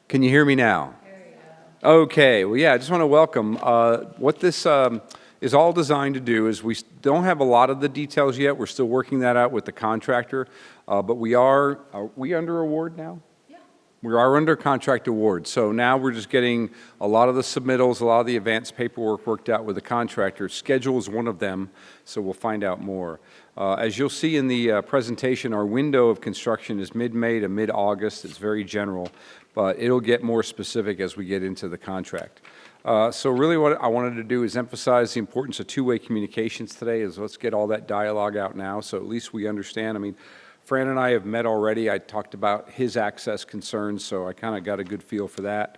Can you hear me now? Okay, well, yeah, I just want to welcome. What this is all designed to do is we don't have a lot of the details yet. We're still working that out with the contractor, but are we under award now? Yeah. We are under contract award, so now we're just getting a lot of the submittals, a lot of the advanced paperwork worked out with the contractor. Schedule is one of them, so we'll find out more. As you'll see in the presentation, our window of construction is mid-May to mid-August. It's very general, but it'll get more specific as we get into the contract. So really what I wanted to do is emphasize the importance of two-way communications today. Is let's get all that dialogue out now so at least we understand. I mean, Fran and I have met already. I talked about his access concerns, so I kind of got a good feel for that.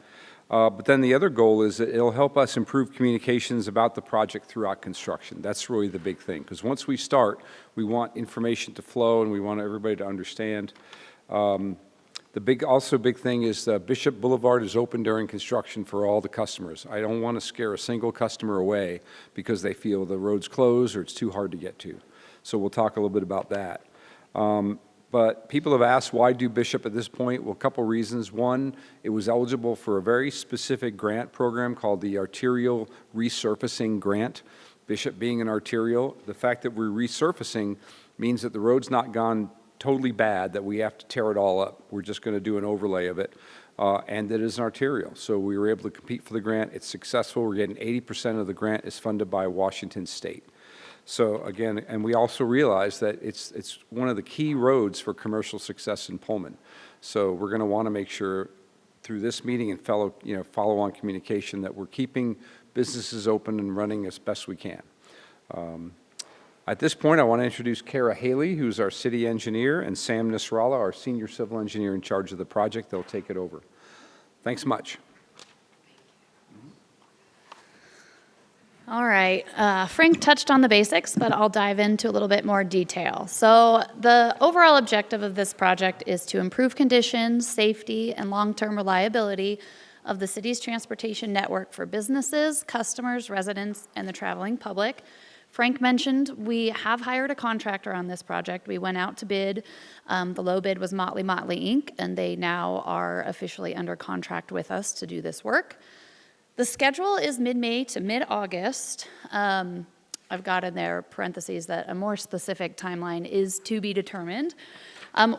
But then the other goal is that it'll help us improve communications about the project throughout construction. That's really the big thing, because once we start, we want information to flow and we want everybody to understand. The big thing is Bishop Boulevard is open during construction for all the customers. I don't want to scare a single customer away because they feel the road's closed or it's too hard to get to. So we'll talk a little bit about that. But people have asked, why do Bishop at this point? Well, a couple reasons. One, it was eligible for a very specific grant program called the Arterial Resurfacing Grant. Bishop being an arterial, the fact that we're resurfacing means that the road's not gone totally bad, that we have to tear it all up. We're just going to do an overlay of it, and it is an arterial. So we were able to compete for the grant. It's successful. We're getting 80% of the grant is funded by Washington State. So again, and we also realize that it's one of the key roads for commercial success in Pullman. So we're going to want to make sure through this meeting and follow-on communication that we're keeping businesses open and running as best we can. At this point, I want to introduce Kara Haley, who's our city engineer, and Sam Nasrallah, our senior civil engineer in charge of the project. They'll take it over. Thanks much. All right, Frank touched on the basics, but I'll dive into a little bit more detail. So the overall objective of this project is to improve conditions, safety, and long-term reliability of the city's transportation network for businesses, customers, residents, and the traveling public. Frank mentioned we have hired a contractor on this project. We went out to bid. The low bid was Motley Inc., and they now are officially under contract with us to do this work. The schedule is mid-May to mid-August. I've got in there parentheses that a more specific timeline is to be determined.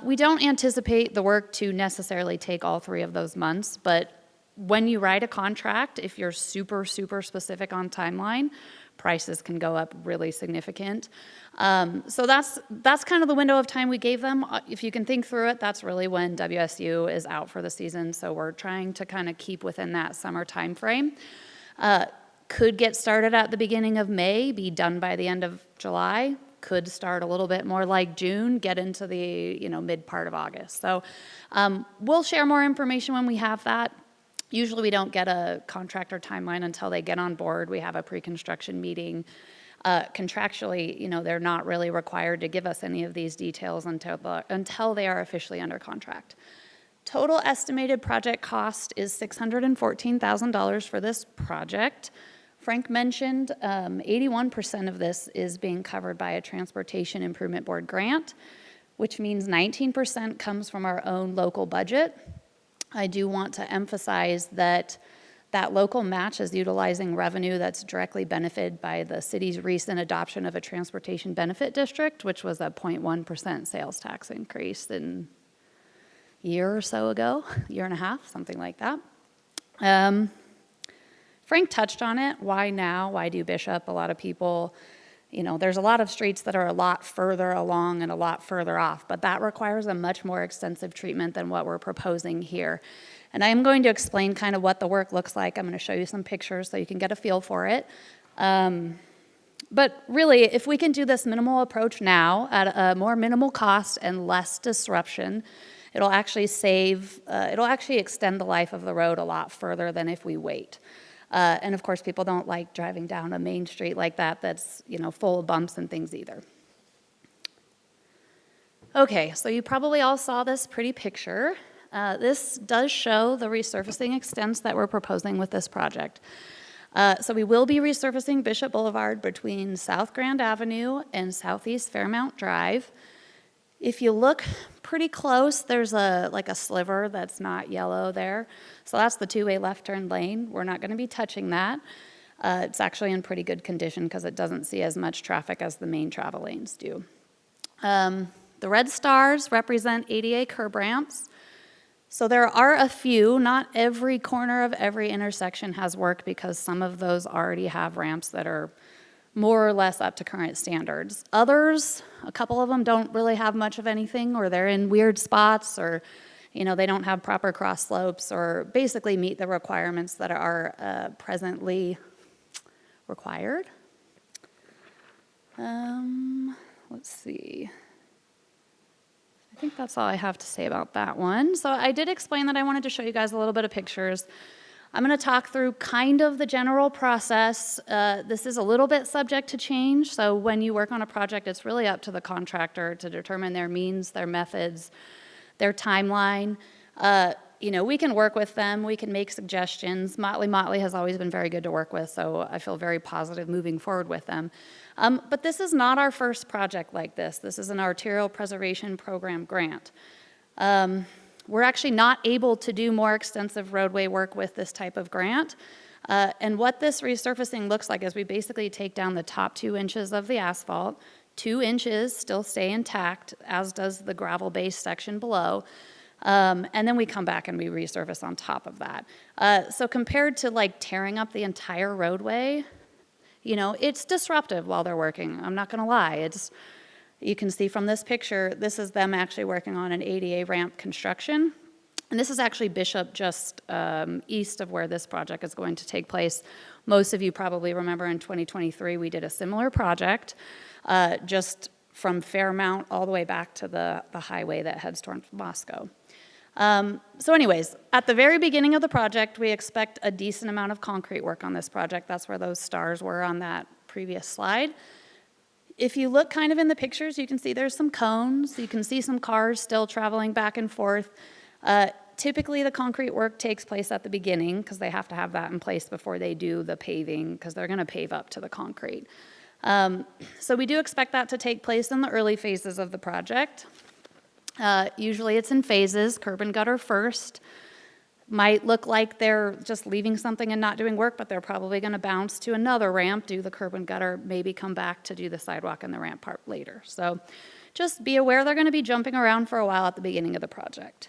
We don't anticipate the work to necessarily take all 3 of those months, but when you write a contract, if you're super, super specific on timeline, prices can go up really significant. So that's kind of the window of time we gave them. If you can think through it, that's really when WSU is out for the season. So we're trying to kind of keep within that summer time frame. Could get started at the beginning of May, be done by the end of July. Could start a little bit more like June, get into the mid part of August. So we'll share more information when we have that. Usually we don't get a contractor timeline until they get on board. We have a pre-construction meeting. Contractually, they're not really required to give us any of these details until they are officially under contract. Total estimated project cost is $614,000 for this project. Frank mentioned 81% of this is being covered by a Transportation Improvement Board grant, which means 19% comes from our own local budget. I do want to emphasize that local match is utilizing revenue that's directly benefited by the city's recent adoption of a transportation benefit district, which was a 0.1% sales tax increase in a year or so ago, year and a half, something like that. Frank touched on it. Why now? Why do Bishop? A lot of people, there's a lot of streets that are a lot further along and a lot further off, but that requires a much more extensive treatment than what we're proposing here. And I am going to explain kind of what the work looks like. I'm going to show you some pictures so you can get a feel for it. But really, if we can do this minimal approach now at a more minimal cost and less disruption, it'll actually extend the life of the road a lot further than if we wait. And of course, people don't like driving down a main street like that that's full of bumps and things either. Okay, so you probably all saw this pretty picture. This does show the resurfacing extents that we're proposing with this project. So we will be resurfacing Bishop Boulevard between South Grand Avenue and Southeast Fairmount Drive. If you look pretty close, there's like a sliver that's not yellow there. So that's the two-way left turn lane. We're not going to be touching that. It's actually in pretty good condition because it doesn't see as much traffic as the main travel lanes do. The red stars represent ADA curb ramps. So there are a few, not every corner of every intersection has work because some of those already have ramps that are more or less up to current standards. Others, a couple of them don't really have much of anything, or they're in weird spots, or they don't have proper cross slopes, or basically meet the requirements that are presently required. Let's see. I think that's all I have to say about that one. So I did explain that I wanted to show you guys a little bit of pictures. I'm going to talk through kind of the general process. This is a little bit subject to change, so when you work on a project, it's really up to the contractor to determine their means, their methods, their timeline. We can work with them, we can make suggestions. Motley has always been very good to work with, so I feel very positive moving forward with them. But this is not our first project like this. This is an arterial preservation program grant. We're actually not able to do more extensive roadway work with this type of grant. And what this resurfacing looks like is we basically take down the top 2 inches of the asphalt. 2 inches still stay intact, as does the gravel-based section below. And then we come back and we resurface on top of that. So compared to like tearing up the entire roadway, it's disruptive while they're working. I'm not going to lie. You can see from this picture, this is them actually working on an ADA ramp construction. And this is actually Bishop, just east of where this project is going to take place. Most of you probably remember in 2023, we did a similar project, just from Fairmount all the way back to the highway that heads toward Moscow. So anyways, at the very beginning of the project, we expect a decent amount of concrete work on this project. That's where those stars were on that previous slide. If you look kind of in the pictures, you can see there's some cones. You can see some cars still traveling back and forth. Typically, the concrete work takes place at the beginning because they have to have that in place before they do the paving because they're going to pave up to the concrete. So we do expect that to take place in the early phases of the project. Usually it's in phases, curb and gutter first. Might look like they're just leaving something and not doing work, but they're probably going to bounce to another ramp, do the curb and gutter, maybe come back to do the sidewalk and the ramp part later. So just be aware they're going to be jumping around for a while at the beginning of the project.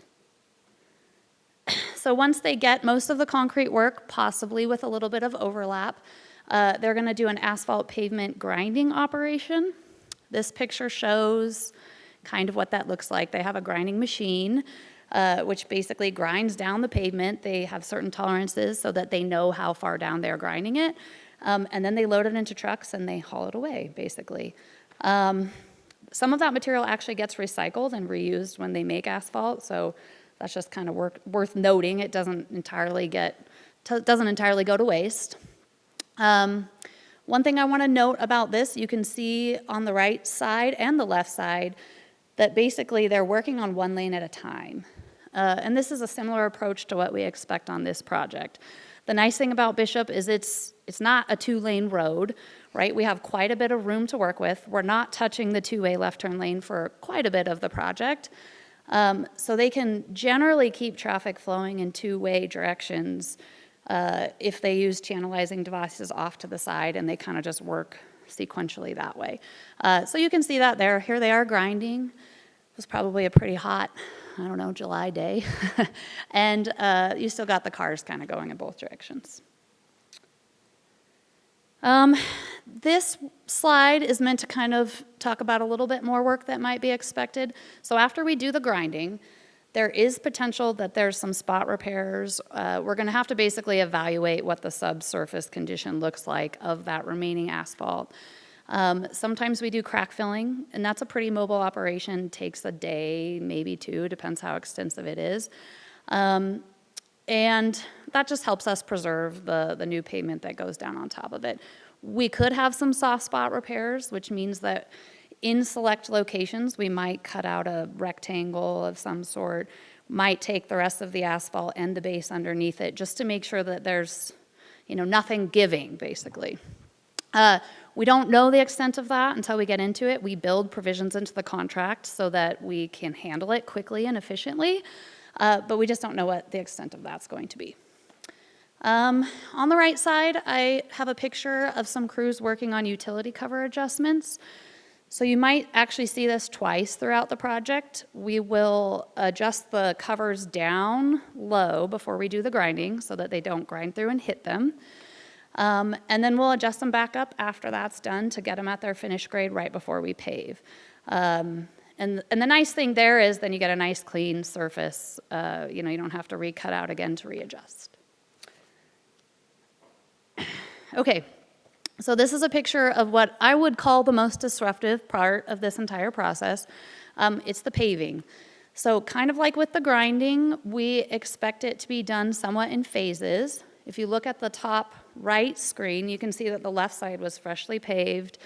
So once they get most of the concrete work, possibly with a little bit of overlap, they're going to do an asphalt pavement grinding operation. This picture shows kind of what that looks like. They have a grinding machine, which basically grinds down the pavement. They have certain tolerances so that they know how far down they're grinding it. And then they load it into trucks and they haul it away, basically. Some of that material actually gets recycled and reused when they make asphalt, so that's just kind of worth noting. It doesn't entirely go to waste. One thing I want to note about this, you can see on the right side and the left side that basically they're working on one lane at a time. And this is a similar approach to what we expect on this project. The nice thing about Bishop is it's not a 2-lane road, right? We have quite a bit of room to work with. We're not touching the 2-way left turn lane for quite a bit of the project. So they can generally keep traffic flowing in 2-way directions if they use channelizing devices off to the side and they kind of just work sequentially that way. So you can see that there. Here they are grinding. It was probably a pretty hot, July day. And you still got the cars kind of going in both directions. This slide is meant to kind of talk about a little bit more work that might be expected. So after we do the grinding, there is potential that there's some spot repairs. We're going to have to basically evaluate what the subsurface condition looks like of that remaining asphalt. Sometimes we do crack filling, and that's a pretty mobile operation. Takes a day, maybe 2, depends how extensive it is. And that just helps us preserve the new pavement that goes down on top of it. We could have some soft spot repairs, which means that in select locations, we might cut out a rectangle of some sort, might take the rest of the asphalt and the base underneath it, just to make sure that there's, nothing giving, basically. We don't know the extent of that until we get into it. We build provisions into the contract so that we can handle it quickly and efficiently, but we just don't know what the extent of that's going to be. On the right side, I have a picture of some crews working on utility cover adjustments. So you might actually see this twice throughout the project. We will adjust the covers down low before we do the grinding so that they don't grind through and hit them. And then we'll adjust them back up after that's done to get them at their finished grade right before we pave. And the nice thing there is then you get a nice clean surface. You don't have to recut out again to readjust. Okay, so this is a picture of what I would call the most disruptive part of this entire process. It's the paving. So kind of like with the grinding, we expect it to be done somewhat in phases. If you look at the top right screen, you can see that the left side was freshly paved.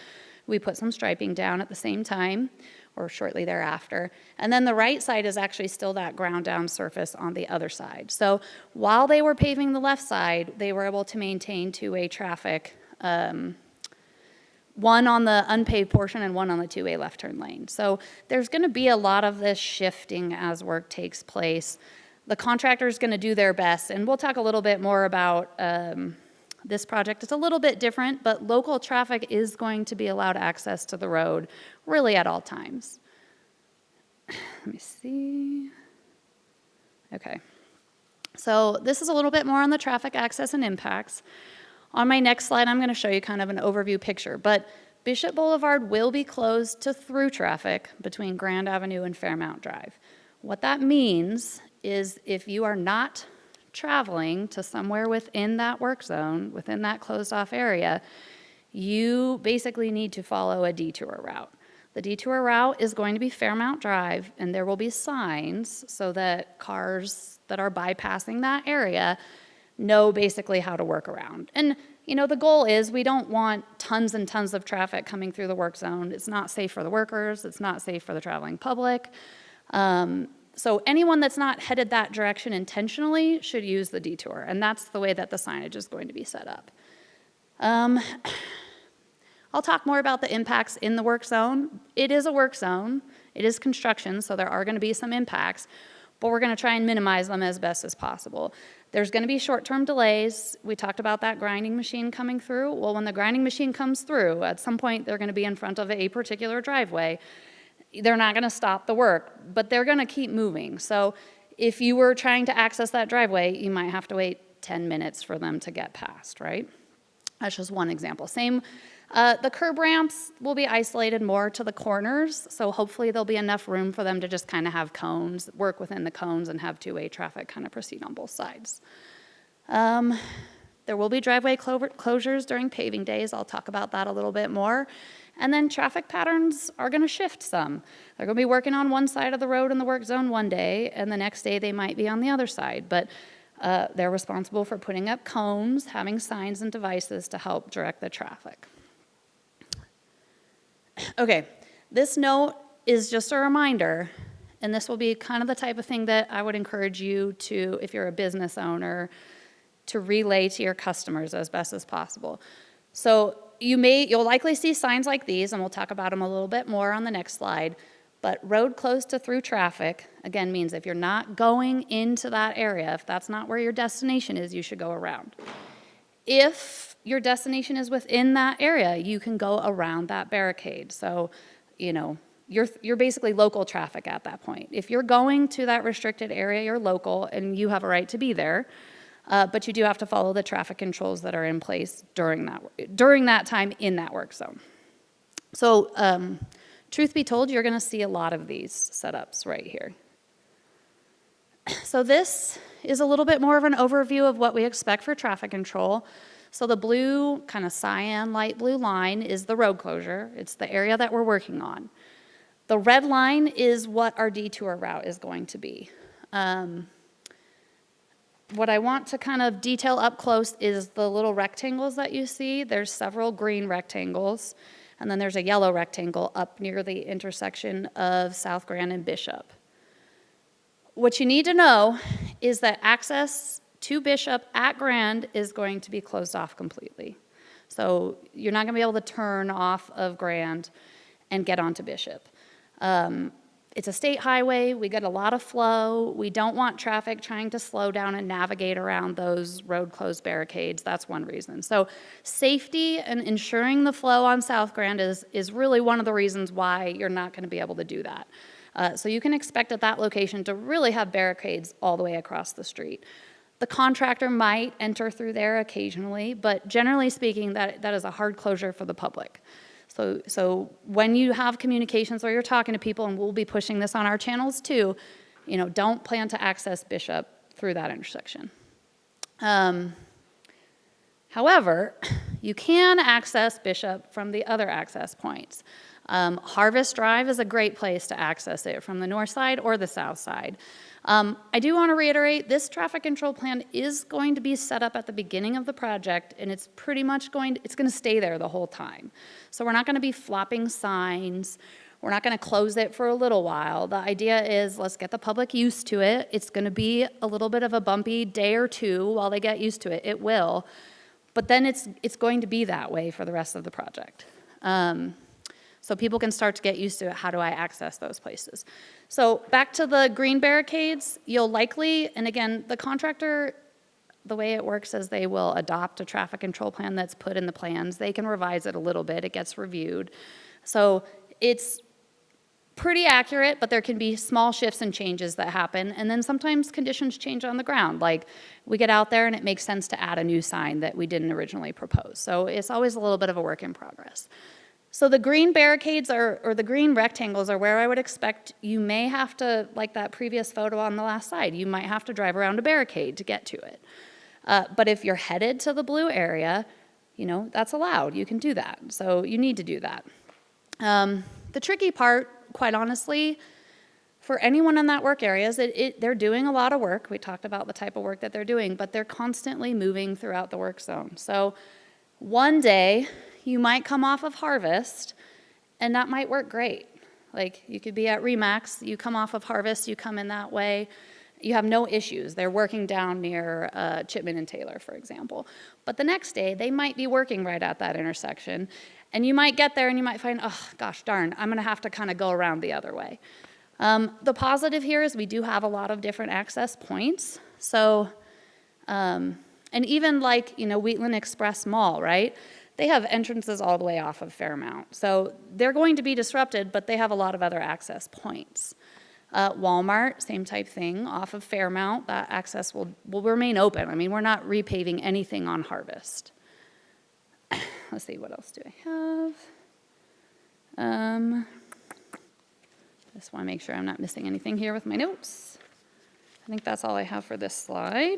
We put some striping down at the same time, or shortly thereafter. And then the right side is actually still that ground down surface on the other side. So while they were paving the left side, they were able to maintain two-way traffic, one on the unpaved portion and one on the two-way left turn lane. So there's gonna be a lot of this shifting as work takes place. The contractor is gonna do their best, and we'll talk a little bit more about this project. It's a little bit different, but local traffic is going to be allowed access to the road really at all times. Let me see. Okay. So this is a little bit more on the traffic access and impacts. On my next slide, I'm going to show you kind of an overview picture, but Bishop Boulevard will be closed to through traffic between Grand Avenue and Fairmount Drive. What that means is if you are not traveling to somewhere within that work zone, within that closed off area, you basically need to follow a detour route. The detour route is going to be Fairmount Drive, and there will be signs so that cars that are bypassing that area know basically how to work around. And the goal is we don't want tons and tons of traffic coming through the work zone. It's not safe for the workers, it's not safe for the traveling public. So anyone that's not headed that direction intentionally should use the detour, and that's the way that the signage is going to be set up. I'll talk more about the impacts in the work zone. It is a work zone. It is construction, so there are going to be some impacts, but we're going to try and minimize them as best as possible. There's going to be short-term delays. We talked about that grinding machine coming through. Well, when the grinding machine comes through, at some point they're going to be in front of a particular driveway. They're not going to stop the work, but they're going to keep moving. So if you were trying to access that driveway, you might have to wait 10 minutes for them to get past, right? That's just one example. Same, the curb ramps will be isolated more to the corners, so hopefully there'll be enough room for them to just kind of have cones, work within the cones and have two-way traffic kind of proceed on both sides. There will be driveway closures during paving days. I'll talk about that a little bit more. And then traffic patterns are going to shift some. They're going to be working on one side of the road in the work zone one day, and the next day they might be on the other side. But they're responsible for putting up cones, having signs and devices to help direct the traffic. Okay, this note is just a reminder, and this will be kind of the type of thing that I would encourage you to, if you're a business owner, to relay to your customers as best as possible. So you'll likely see signs like these, and we'll talk about them a little bit more on the next slide, but road closed to through traffic, again, means if you're not going into that area, if that's not where your destination is, you should go around. If your destination is within that area, you can go around that barricade. So, you're basically local traffic at that point. If you're going to that restricted area, you're local, and you have a right to be there. But you do have to follow the traffic controls that are in place during that time in that work zone. So, truth be told, you're going to see a lot of these setups right here. So this is a little bit more of an overview of what we expect for traffic control. So the blue, kind of cyan, light blue line is the road closure. It's the area that we're working on. The red line is what our detour route is going to be. What I want to kind of detail up close is the little rectangles that you see. There's several green rectangles, and then there's a yellow rectangle up near the intersection of South Grand and Bishop. What you need to know is that access to Bishop at Grand is going to be closed off completely. So you're not going to be able to turn off of Grand and get onto Bishop. It's a state highway. We get a lot of flow. We don't want traffic trying to slow down and navigate around those road closed barricades. That's one reason. So safety and ensuring the flow on South Grand is really one of the reasons why you're not going to be able to do that. So you can expect at that location to really have barricades all the way across the street. The contractor might enter through there occasionally, but generally speaking, that is a hard closure for the public. So when you have communications or you're talking to people, and we'll be pushing this on our channels too, don't plan to access Bishop through that intersection. However, you can access Bishop from the other access points. Harvest Drive is a great place to access it from the north side or the south side. I do want to reiterate, this traffic control plan is going to be set up at the beginning of the project, and it's pretty much going to stay there the whole time. So we're not going to be flopping signs. We're not going to close it for a little while. The idea is let's get the public used to it. It's going to be a little bit of a bumpy day or two while they get used to it. It will. But then it's going to be that way for the rest of the project. So people can start to get used to it. How do I access those places? So back to the green barricades, you'll likely, and again, the contractor, the way it works is they will adopt a traffic control plan that's put in the plans. They can revise it a little bit. It gets reviewed. So it's pretty accurate, but there can be small shifts and changes that happen. And then sometimes conditions change on the ground. Like we get out there and it makes sense to add a new sign that we didn't originally propose. So it's always a little bit of a work in progress. So the green barricades or the green rectangles are where I would expect you may have to, like that previous photo on the last slide, you might have to drive around a barricade to get to it. But if you're headed to the blue area, that's allowed. You can do that. So you need to do that. The tricky part, quite honestly, for anyone in that work area is they're doing a lot of work. We talked about the type of work that they're doing, but they're constantly moving throughout the work zone. So one day, you might come off of Harvest, and that might work great. Like you could be at Remax, you come off of Harvest, you come in that way, you have no issues. They're working down near Chipman and Taylor, for example. But the next day, they might be working right at that intersection, and you might get there and you might find, oh, gosh darn, I'm gonna have to kind of go around the other way. The positive here is we do have a lot of different access points. So, and even like, Wheatland Express Mall, right? They have entrances all the way off of Fairmount. So they're going to be disrupted, but they have a lot of other access points. Walmart, same type thing, off of Fairmount. That access will remain open. I mean, we're not repaving anything on Harvest. Let's see, what else do I have? Just want to make sure I'm not missing anything here with my notes. I think that's all I have for this slide.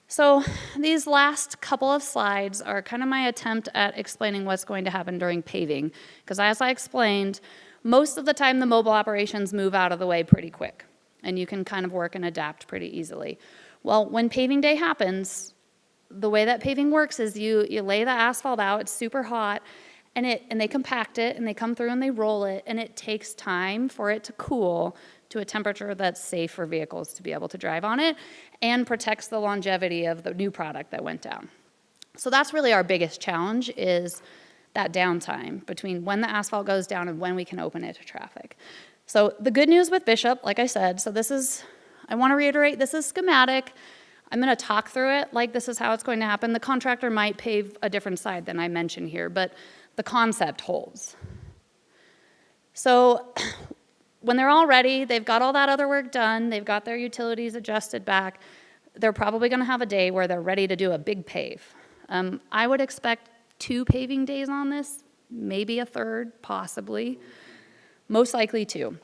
So these last couple of slides are kind of my attempt at explaining what's going to happen during paving. Because as I explained, most of the time the mobile operations move out of the way pretty quick. And you can kind of work and adapt pretty easily. Well, when paving day happens, the way that paving works is you lay the asphalt out, it's super hot, and they compact it, and they come through and they roll it, and it takes time for it to cool to a temperature that's safe for vehicles to be able to drive on it and protects the longevity of the new product that went down. So that's really our biggest challenge, is that downtime between when the asphalt goes down and when we can open it to traffic. So the good news with Bishop, like I said, so this is, I want to reiterate, this is schematic. I'm going to talk through it like this is how it's going to happen. The contractor might pave a different side than I mentioned here, but the concept holds. So when they're all ready, they've got all that other work done, they've got their utilities adjusted back, they're probably going to have a day where they're ready to do a big pave. I would expect 2 paving days on this, maybe a third, possibly, most likely 2.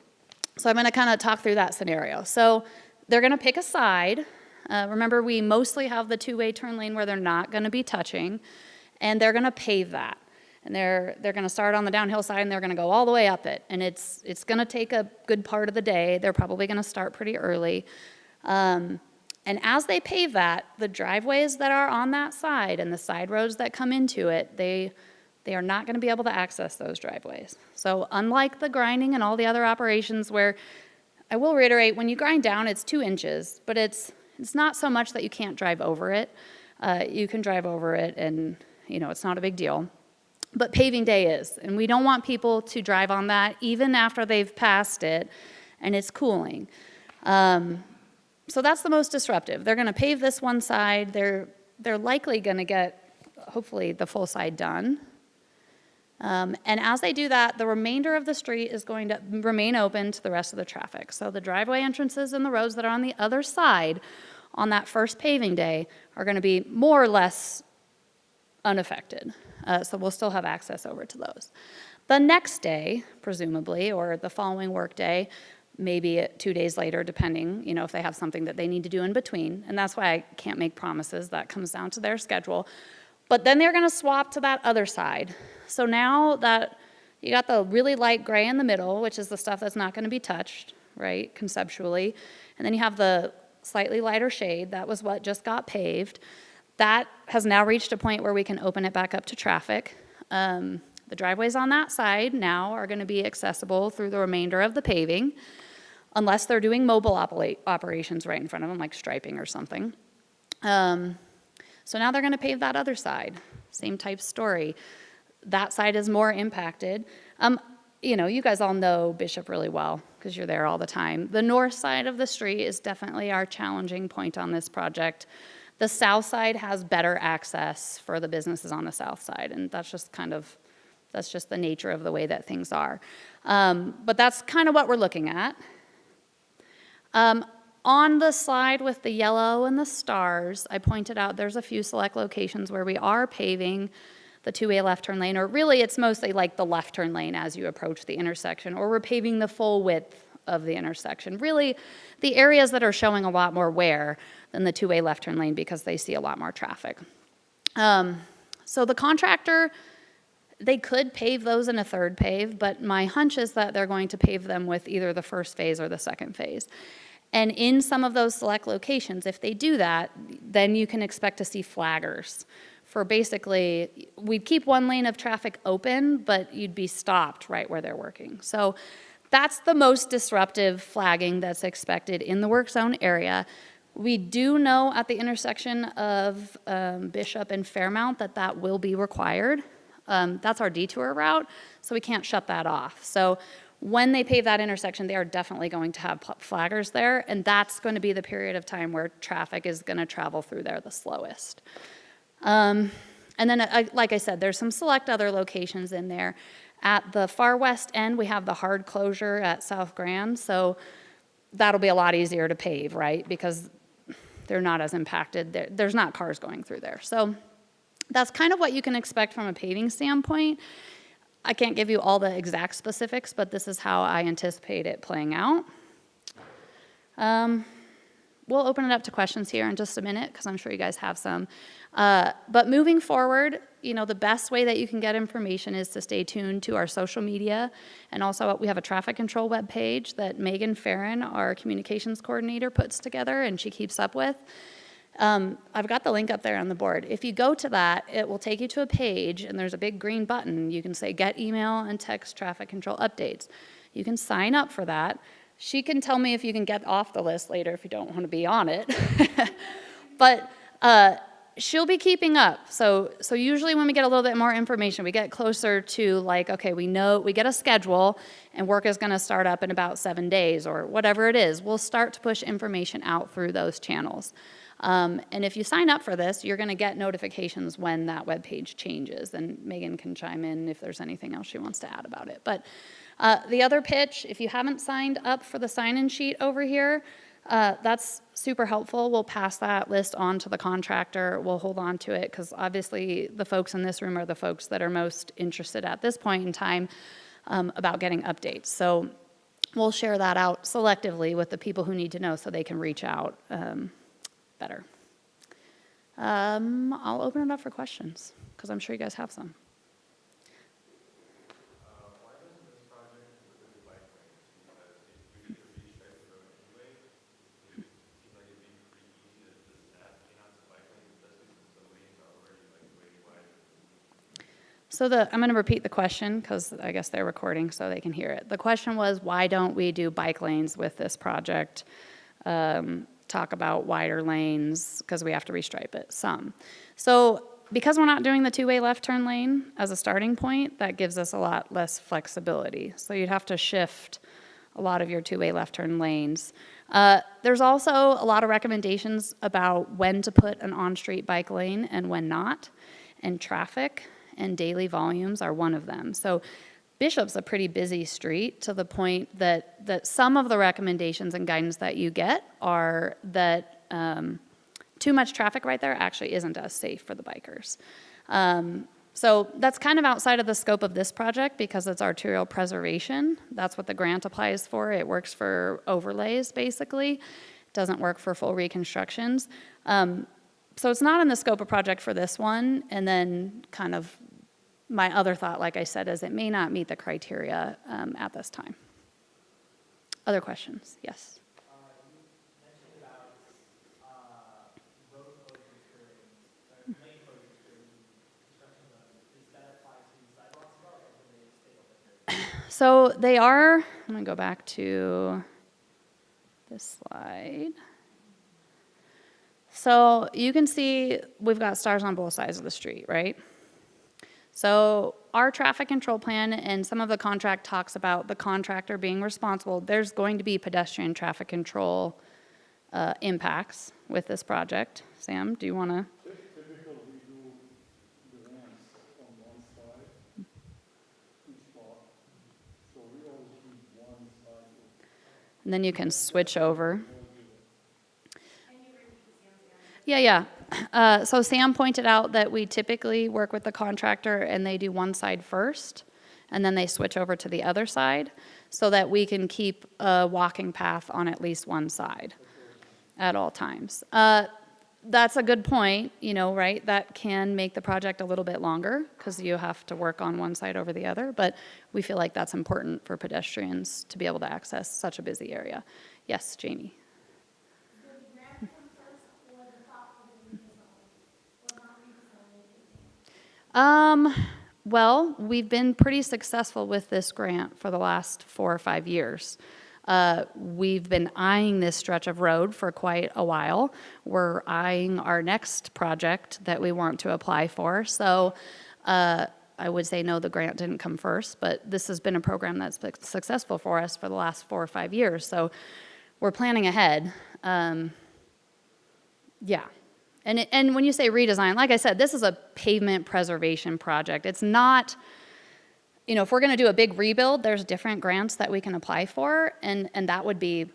So I'm going to kind of talk through that scenario. So they're going to pick a side. Remember, we mostly have the 2-way turn lane where they're not going to be touching, and they're going to pave that. And they're going to start on the downhill side, and they're going to go all the way up it. And it's going to take a good part of the day. They're probably going to start pretty early. And as they pave that, the driveways that are on that side and the side roads that come into it, they are not going to be able to access those driveways. So unlike the grinding and all the other operations where, I will reiterate, when you grind down, it's 2 inches, but it's not so much that you can't drive over it. You can drive over it and, it's not a big deal. But paving day is, and we don't want people to drive on that even after they've passed it and it's cooling. So that's the most disruptive. They're going to pave this one side. They're likely going to get, hopefully, the full side done. And as they do that, the remainder of the street is going to remain open to the rest of the traffic. So the driveway entrances and the roads that are on the other side on that first paving day are going to be more or less unaffected. So we'll still have access over to those. The next day, presumably, or the following work day, maybe 2 days later, depending, if they have something that they need to do in between. And that's why I can't make promises. That comes down to their schedule. But then they're going to swap to that other side. So now that you got the really light gray in the middle, which is the stuff that's not going to be touched, right, conceptually. And then you have the slightly lighter shade. That was what just got paved. That has now reached a point where we can open it back up to traffic. The driveways on that side now are going to be accessible through the remainder of the paving, unless they're doing mobile operations right in front of them, like striping or something. So now they're going to pave that other side. Same type story. That side is more impacted. You guys all know Bishop really well because you're there all the time. The north side of the street is definitely our challenging point on this project. The south side has better access for the businesses on the south side, and that's just the nature of the way that things are. But that's kind of what we're looking at. On the slide with the yellow and the stars, I pointed out there's a few select locations where we are paving the two-way left turn lane, or really it's mostly like the left turn lane as you approach the intersection, or we're paving the full width of the intersection. Really, the areas that are showing a lot more wear than the two-way left turn lane because they see a lot more traffic. So the contractor, they could pave those in a third pave, but my hunch is that they're going to pave them with either the first phase or the second phase. And in some of those select locations, if they do that, then you can expect to see flaggers for basically, we'd keep one lane of traffic open, but you'd be stopped right where they're working. So that's the most disruptive flagging that's expected in the work zone area. We do know at the intersection of Bishop and Fairmount that will be required. That's our detour route, so we can't shut that off. So when they pave that intersection, they are definitely going to have flaggers there, and that's going to be the period of time where traffic is going to travel through there the slowest. And then, like I said, there's some select other locations in there. At the far west end, we have the hard closure at South Grand, so that'll be a lot easier to pave, right? Because they're not as impacted. There's not cars going through there. So that's kind of what you can expect from a paving standpoint. I can't give you all the exact specifics, but this is how I anticipate it playing out. We'll open it up to questions here in just a minute because I'm sure you guys have some. But moving forward, the best way that you can get information is to stay tuned to our social media. And also we have a traffic control webpage that Megan Farron, our communications coordinator, puts together and she keeps up with. I've got the link up there on the board. If you go to that, it will take you to a page and there's a big green button. You can say get email and text traffic control updates. You can sign up for that. She can tell me if you can get off the list later if you don't want to be on it. But she'll be keeping up. So usually when we get a little bit more information, we get closer to like, okay, we get a schedule and work is going to start up in about 7 days or whatever it is. We'll start to push information out through those channels. And if you sign up for this, you're going to get notifications when that webpage changes. And Megan can chime in if there's anything else she wants to add about it. But the other pitch, if you haven't signed up for the sign-in sheet over here, that's super helpful. We'll pass that list on to the contractor. We'll hold on to it because obviously the folks in this room are the folks that are most interested at this point in time about getting updates. So we'll share that out selectively with the people who need to know so they can reach out better. I'll open it up for questions because I'm sure you guys have some. Why doesn't this project include the bike lanes? Because if you need to restripe the road anyway, it seems like it'd be pretty easy to just add peanuts to bike lanes, especially since the lanes are already like way wide. So I'm going to repeat the question because I guess they're recording so they can hear it. The question was, why don't we do bike lanes with this project? talk about wider lanes because we have to restripe it some. So because we're not doing the two-way left turn lane as a starting point, that gives us a lot less flexibility. So you'd have to shift a lot of your two-way left turn lanes. There's also a lot of recommendations about when to put an on-street bike lane and when not, and traffic and daily volumes are one of them. So Bishop's a pretty busy street to the point that some of the recommendations and guidance that you get are that too much traffic right there actually isn't as safe for the bikers. So that's kind of outside of the scope of this project because it's arterial preservation. That's what the grant applies for. It works for overlays, basically. It doesn't work for full reconstructions. So it's not in the scope of project for this one. And then kind of my other thought, like I said, is it may not meet the criteria at this time. Other questions? Yes. So they are, I'm going to go back to this slide. So you can see we've got stars on both sides of the street, right? So our traffic control plan and some of the contract talks about the contractor being responsible. There's going to be pedestrian traffic control impacts with this project. Sam, do you want to? Typically, we do the ramps on one side, each block. So we always keep one side. And then you can switch over. Yeah. So Sam pointed out that we typically work with the contractor and they do one side first, and then they switch over to the other side so that we can keep a walking path on at least one side at all times. That's a good point, right? That can make the project a little bit longer because you have to work on one side over the other, but we feel like that's important for pedestrians to be able to access such a busy area. Yes, Jamie. Well, we've been pretty successful with this grant for the last 4 or 5 years. We've been eyeing this stretch of road for quite a while. We're eyeing our next project that we want to apply for. So I would say no, the grant didn't come first, but this has been a program that's been successful for us for the last 4 or 5 years. So we're planning ahead. Yeah. And when you say redesign, like I said, this is a pavement preservation project. It's not, if we're going to do a big rebuild, there's different grants that we can apply for, and that would be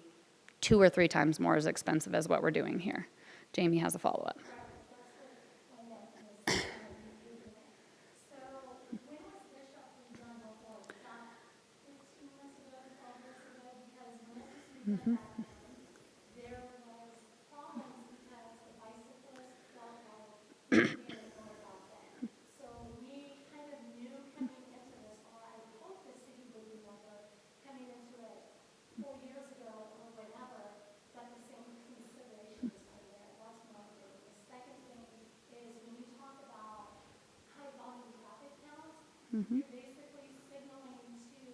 2 or 3 times more as expensive as what we're doing here. Jamie has a follow-up. Mm-hmm. Mm-hmm. You're basically signaling to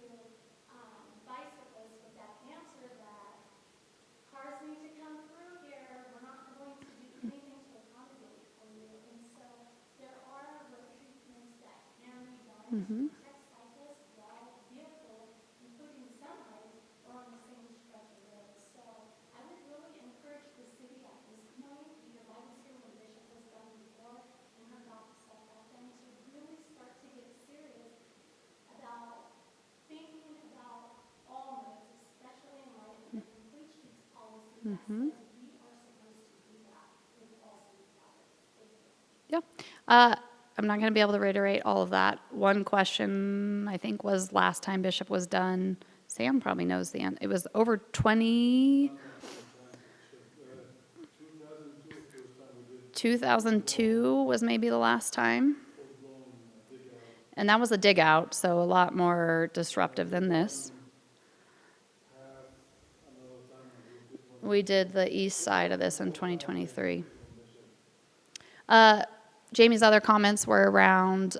bicyclists with that answer that cars need to come through here. We're not going to do anything to accommodate for you. And so there are road treatments that can be done to protect cyclists while vehicles, including semis, are on the same stretch of road. So I would really encourage the city at this point, because I was here when Bishop was done before and heard about the stuff back then, to really start to get serious about thinking about all modes, especially in light of the complete streets policy that says we are supposed to do that with all city projects. Thank you. Yeah. I'm not going to be able to reiterate all of that. One question, I think, was last time Bishop was done. Sam probably knows the answer. It was over 20... 2002 was maybe the last time. And that was a dig out, so a lot more disruptive than this. We did the east side of this in 2023. Jamie's other comments were around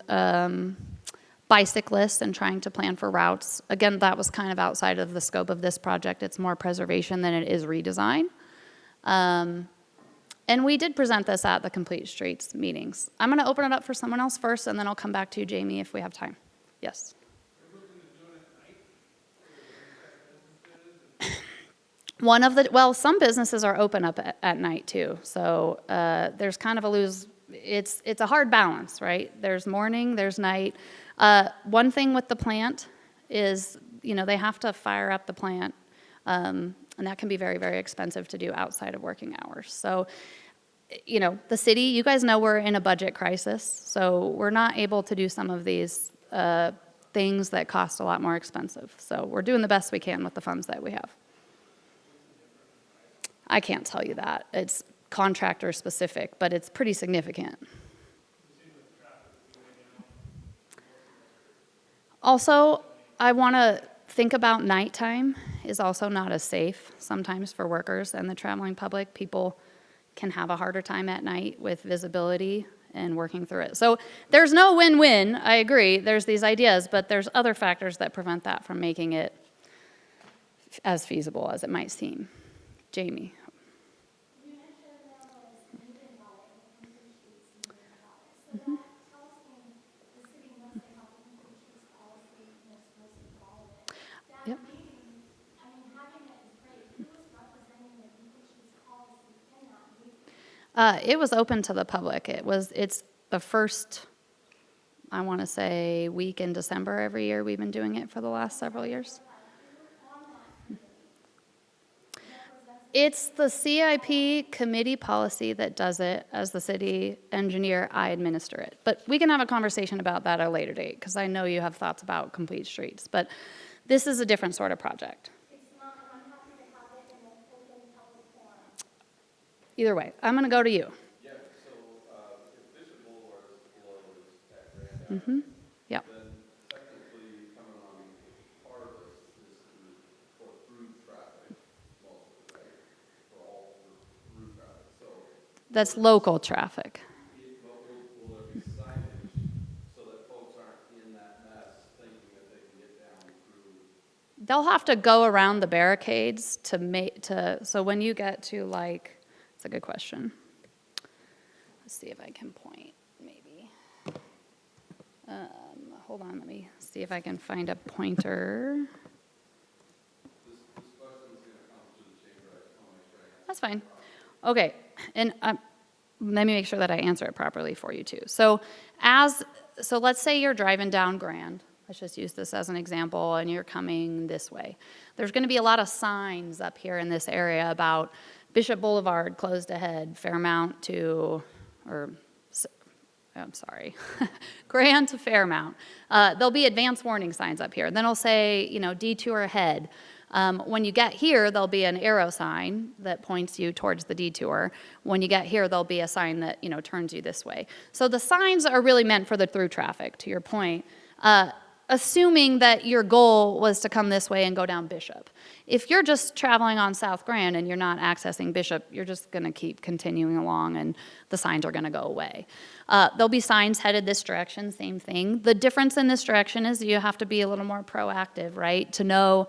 bicyclists and trying to plan for routes. Again, that was kind of outside of the scope of this project. It's more preservation than it is redesign. And we did present this at the Complete Streets meetings. I'm going to open it up for someone else first, and then I'll come back to you, Jamie, if we have time. Yes? Some businesses are open up at night too. So there's kind of it's a hard balance, right? There's morning, there's night. One thing with the plant is, they have to fire up the plant, and that can be very, very expensive to do outside of working hours. So, the city, you guys know we're in a budget crisis, so we're not able to do some of these things that cost a lot more expensive. So we're doing the best we can with the funds that we have. I can't tell you that. It's contractor specific, but it's pretty significant. Also, I want to think about nighttime is also not as safe sometimes for workers and the traveling public. People can have a harder time at night with visibility and working through it. So there's no win-win, I agree. There's these ideas, but there's other factors that prevent that from making it as feasible as it might seem. Jamie. You mentioned there was moving volume, complete streets moving volume. So that tells me the city must have a complete streets policy and they're supposed to follow it. That Yep. meeting, having it is great. Who was representing the complete streets policy in that meeting? It was open to the public. It's the first, I want to say, week in December every year. We've been doing it for the last several years. It's the CIP committee policy that does it. As the city engineer, I administer it. But we can have a conversation about that at a later date, because I know you have thoughts about complete streets. But this is a different sort of project. It's not, and I'm happy to have it in an open public forum. Either way, I'm going to go to you. Yeah, so if Bishop Boulevard is below at Grand Avenue, Yep. then technically coming on Harvest is through traffic mostly, right? For all through traffic. So, That's local traffic. will there be signage so that folks aren't in that mess thinking that they can get down through? They'll have to go around the barricades so when you get to it's a good question. Let's see if I can point, maybe. Hold on, let me see if I can find a pointer. This question's gonna come to the chamber, I just wanna make sure I answer. That's fine. Okay, and let me make sure that I answer it properly for you too. So let's say you're driving down Grand. Let's just use this as an example, and you're coming this way. There's going to be a lot of signs up here in this area about Bishop Boulevard closed ahead, Fairmount to, Grand to Fairmount. There'll be advance warning signs up here. Then it'll say, detour ahead. When you get here, there'll be an arrow sign that points you towards the detour. When you get here, there'll be a sign that, turns you this way. So the signs are really meant for the through traffic, to your point, assuming that your goal was to come this way and go down Bishop. If you're just traveling on South Grand and you're not accessing Bishop, you're just going to keep continuing along and the signs are going to go away. There'll be signs headed this direction, same thing. The difference in this direction is you have to be a little more proactive, right, to know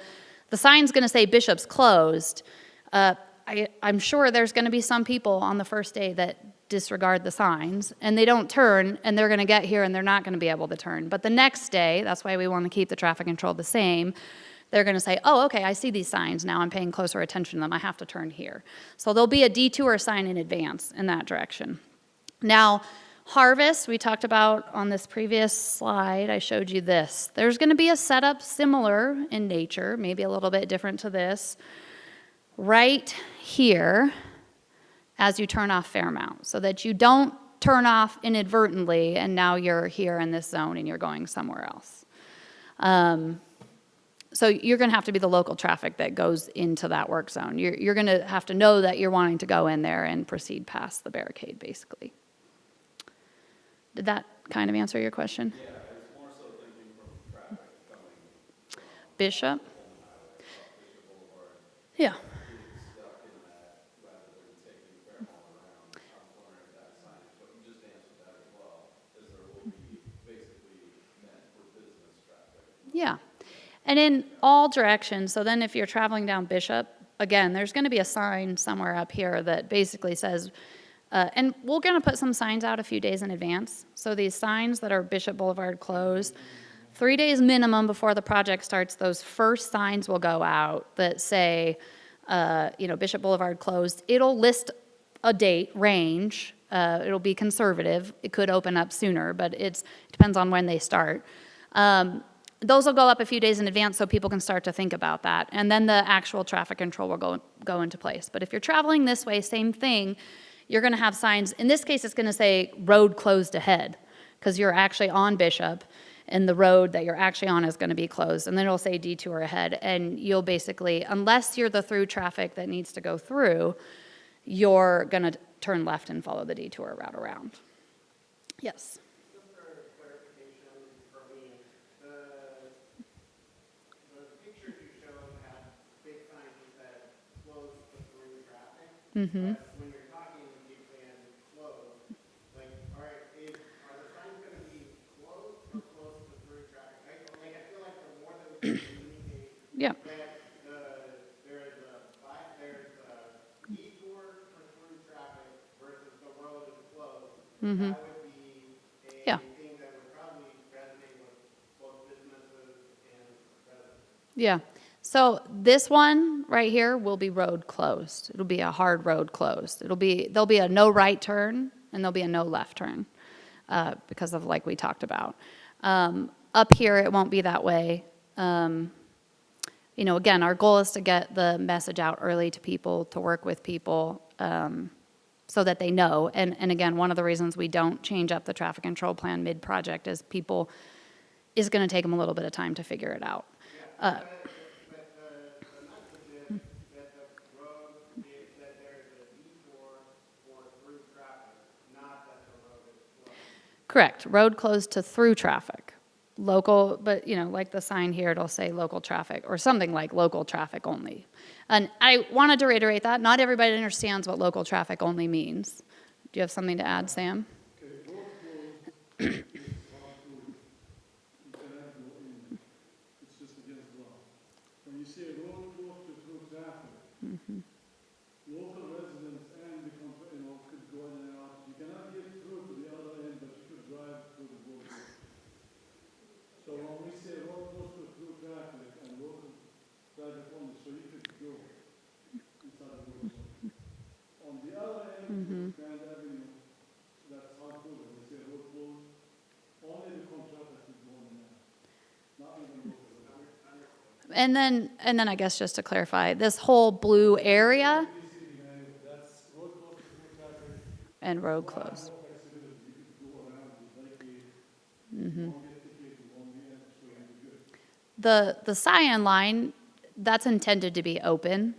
the sign's going to say Bishop's closed. I'm sure there's going to be some people on the first day that disregard the signs, and they don't turn, and they're going to get here, and they're not going to be able to turn. But the next day, that's why we want to keep the traffic control the same, they're going to say, oh, okay, I see these signs now. I'm paying closer attention to them. I have to turn here. So there'll be a detour sign in advance in that direction. Now, Harvest, we talked about on this previous slide, I showed you this. There's going to be a setup similar in nature, maybe a little bit different to this, right here as you turn off Fairmount, so that you don't turn off inadvertently and now you're here in this zone and you're going somewhere else. So you're going to have to be the local traffic that goes into that work zone. You're going to have to know that you're wanting to go in there and proceed past the barricade, basically. Did that kind of answer your question? Yeah, it's more so thinking from traffic coming from Bishop? Bishop Boulevard, Yeah. getting stuck in that rather than taking Fairmont around. I was wondering if that signage, but you just answered that as well, is there will be basically meant for business traffic. Yeah. And in all directions, so then if you're traveling down Bishop, again, there's going to be a sign somewhere up here that basically says, and we're going to put some signs out a few days in advance. So these signs that are Bishop Boulevard closed, 3 days minimum before the project starts, those first signs will go out that say, Bishop Boulevard closed. It'll list a date range. It'll be conservative. It could open up sooner, but it depends on when they start. Those will go up a few days in advance so people can start to think about that. And then the actual traffic control will go into place. But if you're traveling this way, same thing. You're going to have signs. In this case, it's going to say road closed ahead because you're actually on Bishop and the road that you're actually on is going to be closed. And then it'll say detour ahead. And you'll basically, unless you're the through traffic that needs to go through, you're going to turn left and follow the detour route around. Yes? Just for clarification for me, the pictures you showed had big signs that said closed to through traffic. Mm-hmm. But when you're talking, you saying closed, like, all right, are the signs going to be closed or close to through traffic? I feel like the more that we can communicate Yeah. that there's a detour for through traffic versus the road is closed, Mm-hmm. that would be a Yeah. thing that would probably resonate with both businesses and residents. Yeah. So this one right here will be road closed. It'll be a hard road closed. There'll be a no right turn and there'll be a no left turn because of like we talked about. Up here, it won't be that way. Again, our goal is to get the message out early to people, to work with people so that they know. And again, one of the reasons we don't change up the traffic control plan mid-project is it's going to take them a little bit of time to figure it out. But the message is that the road is, that there's a detour for through traffic, not that the road is closed. Correct. Road closed to through traffic. Local, but like the sign here, it'll say local traffic or something like local traffic only. And I wanted to reiterate that. Not everybody understands what local traffic only means. Do you have something to add, Sam? Okay, road closed is hard to, you cannot go in. It's just against the law. When you say road closed to through traffic, local residents and the could go in and out. You cannot get through to the other end, but you could drive through the road. So when we say road closed to through traffic and local traffic only, so you could go inside the road. On the other end, Grand Avenue, that's hardcore, when we say road closed, only the contractors could go in there, not even local. And then I guess just to clarify, this whole blue area That's road closed to through traffic. and road closed. More flexibility, you could go around with like a, won't get ticket, you won't get, so you'll be good. The cyan line, that's intended to be open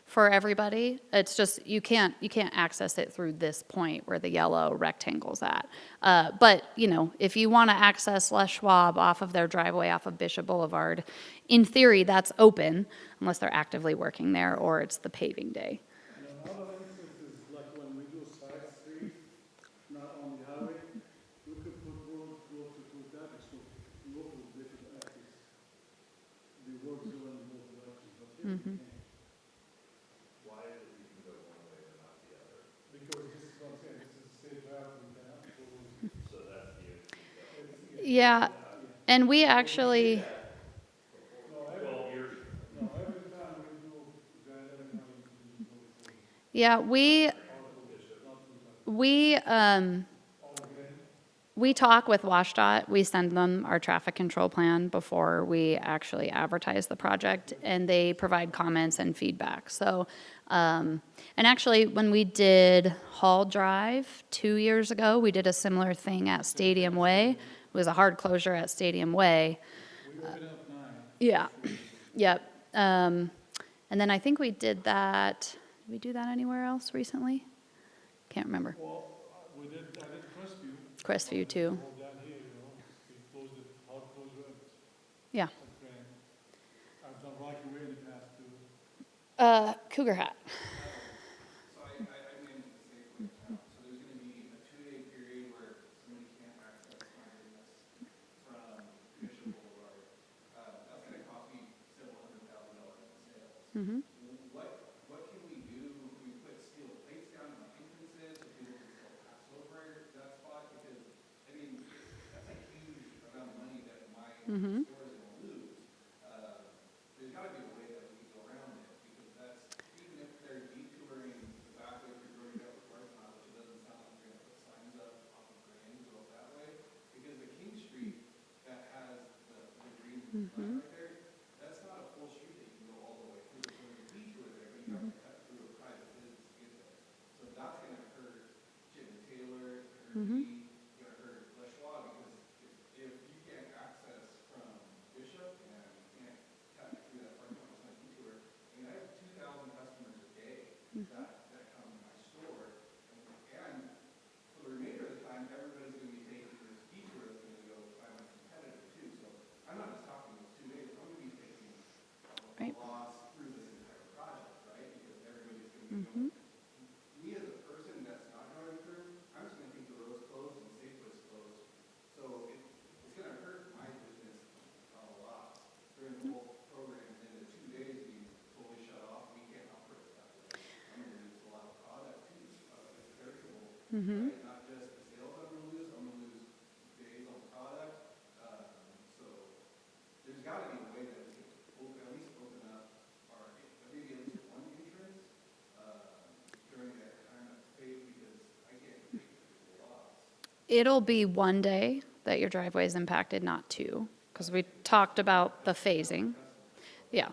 for everybody. It's just you can't access it through this point where the yellow rectangle's at. But if you want to access Les Schwab off of their driveway off of Bishop Boulevard, in theory that's open unless they're actively working there or it's the paving day. And another instance is like when we do side streets, not on the highway, we could put roads closer to traffic, so locals, they could access the work zone in both directions, but here we can't. Why is it you can go one way but not the other? Because this is what I'm saying, this is state route, we cannot go. So that's the issue. Yeah, and we actually, No, every, 12 years ago. no, every time we do Grand Avenue, we do both ways. yeah, we talk with WashDOT. We send them our traffic control plan before we actually advertise the project, and they provide comments and feedback. So, and actually, when we did Hall Drive 2 years ago, we did a similar thing at Stadium Way. It was a hard closure at Stadium Way. We open up 9. Yeah, yep. And then I think we did that, did we do that anywhere else recently? Can't remember. Well, I did Crestview. Crestview too. All down here, we closed it, hard closure at Yeah. Grand. I've done Rocky Way in the past too. Cougar Hat. So I mean, safely, so there's gonna be a 2-day period where somebody can't access my business from Bishop Boulevard. That's gonna cost me several $100,000 in sales. Mm-hmm. What right there, that's not a full street that you can go all the way through. So there's a detour there, but you have to cut through a private business to get there. So that's gonna hurt Jim and Taylor, it's gonna hurt me, it's gonna hurt Les Schwab, because if you can't access from Bishop and you can't cut through that parking lot, it's not a detour. I mean, I have 2,000 customers a day that come to my store, and for the remainder of the time, everybody's gonna be taking this detour that's gonna go find my competitor too. So I'm not just talking those 2 days, I'm gonna be taking a Right. loss through this entire project, right? Because everybody's gonna be going. Me as a person that's not driving through, I'm just gonna think the road's closed and Safeway's closed. So it's gonna hurt my business a lot during the whole program, and then the 2 days being totally shut off, we can't operate that way. I'm gonna lose a lot of product too, it's perishable, right? Not just the sales I'm gonna lose days on product. So there's gotta be a way that we can at least open up our, maybe at least one entrance, during that time of phase, because I can't take the loss. It'll be one day that your driveway is impacted, not two, because we talked about the phasing. Yeah.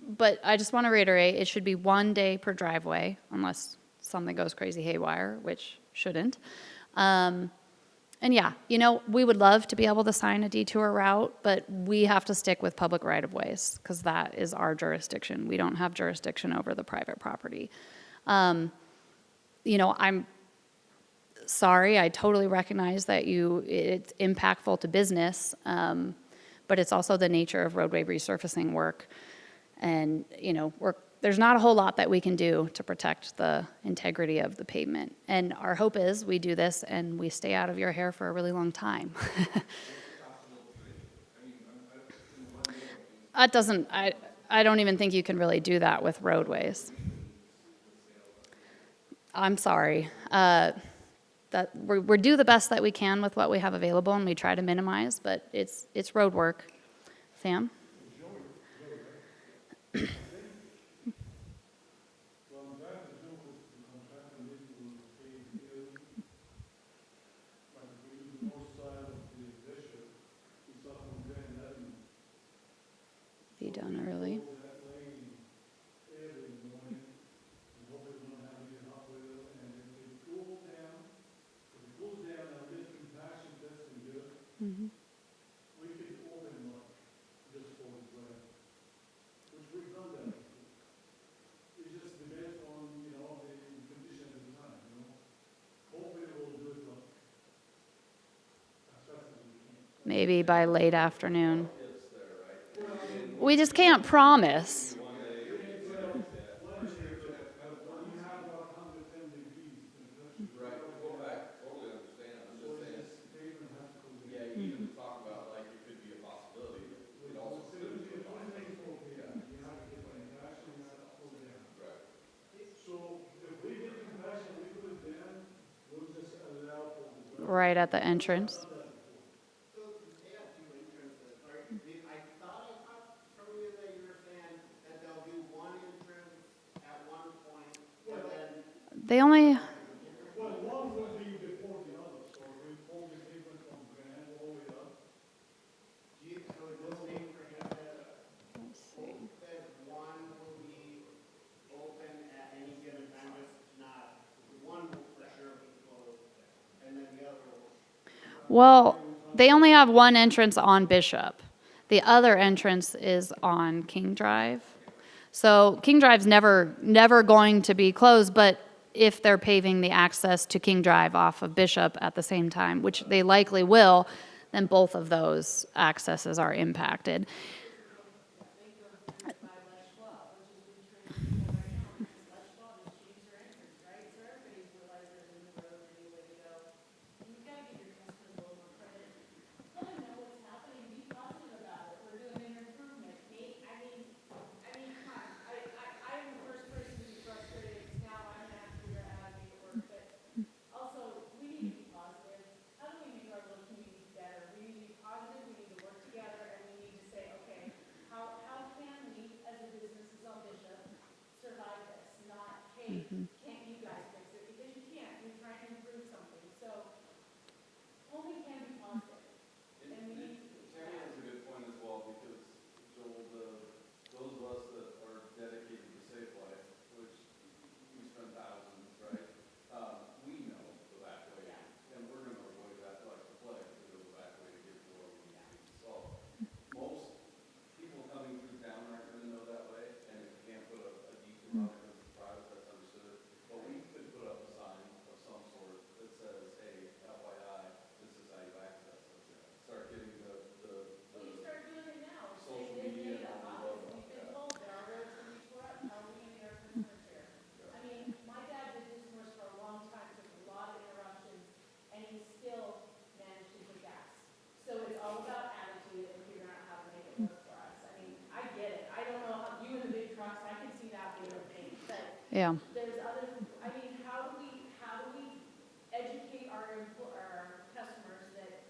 But I just want to reiterate, it should be one day per driveway, unless something goes crazy haywire, which shouldn't. And yeah, we would love to be able to sign a detour route, but we have to stick with public right-of-ways, because that is our jurisdiction. We don't have jurisdiction over the private property. I'm sorry, I totally recognize that it's impactful to business, but it's also the nature of roadway resurfacing work. And, there's not a whole lot that we can do to protect the integrity of the pavement. And our hope is we do this and we stay out of your hair for a really long time. I don't even think you can really do that with roadways. I'm sorry. That we do the best that we can with what we have available, and we try to minimize, but it's road work. Sam? Well, I'm glad to know that the contractor needs to pay the bill. But if we use the north side of the Bishop, we start from Grand Avenue. Be done early. Go that lane early in the morning, and hopefully we don't have any hot weather, and if it cools down, and we get compaction testing good, we can open up just for the weather, which we've done that before. It just depends on, the condition at the time, Hopefully we'll do it like as fast as we can. Maybe by late afternoon. We just can't promise. We have about 110 degrees temperature. Right, go back, totally understand, I'm just saying, Pavement has to cool down. yeah, you even talk about like it could be a possibility, but it also could be a possibility. You have to get compaction, you have to cool down. Right. So if we get compaction, we put it down, we'll just allow for the weather. Right at the entrance. So they have 2 entrances. I thought I caught from you that you were saying that they'll do one entrance at one point, and then They only, Well, one will be before the other, so we pull the pavement from Grand all the way up. so it will stay for him that one will be open at any given time, just not, one will for sure be closed, and then the other will. well, they only have one entrance on Bishop. The other entrance is on King Drive. So King Drive's never going to be closed, but if they're paving the access to King Drive off of Bishop at the same time, which they likely will, then both of those accesses are impacted. Can't you guys fix it? Because you can't, you're trying to improve something, so only can be positive. And we need to. Tammy has a good point as well, Yeah. There's other, I mean, how do we educate our customers that,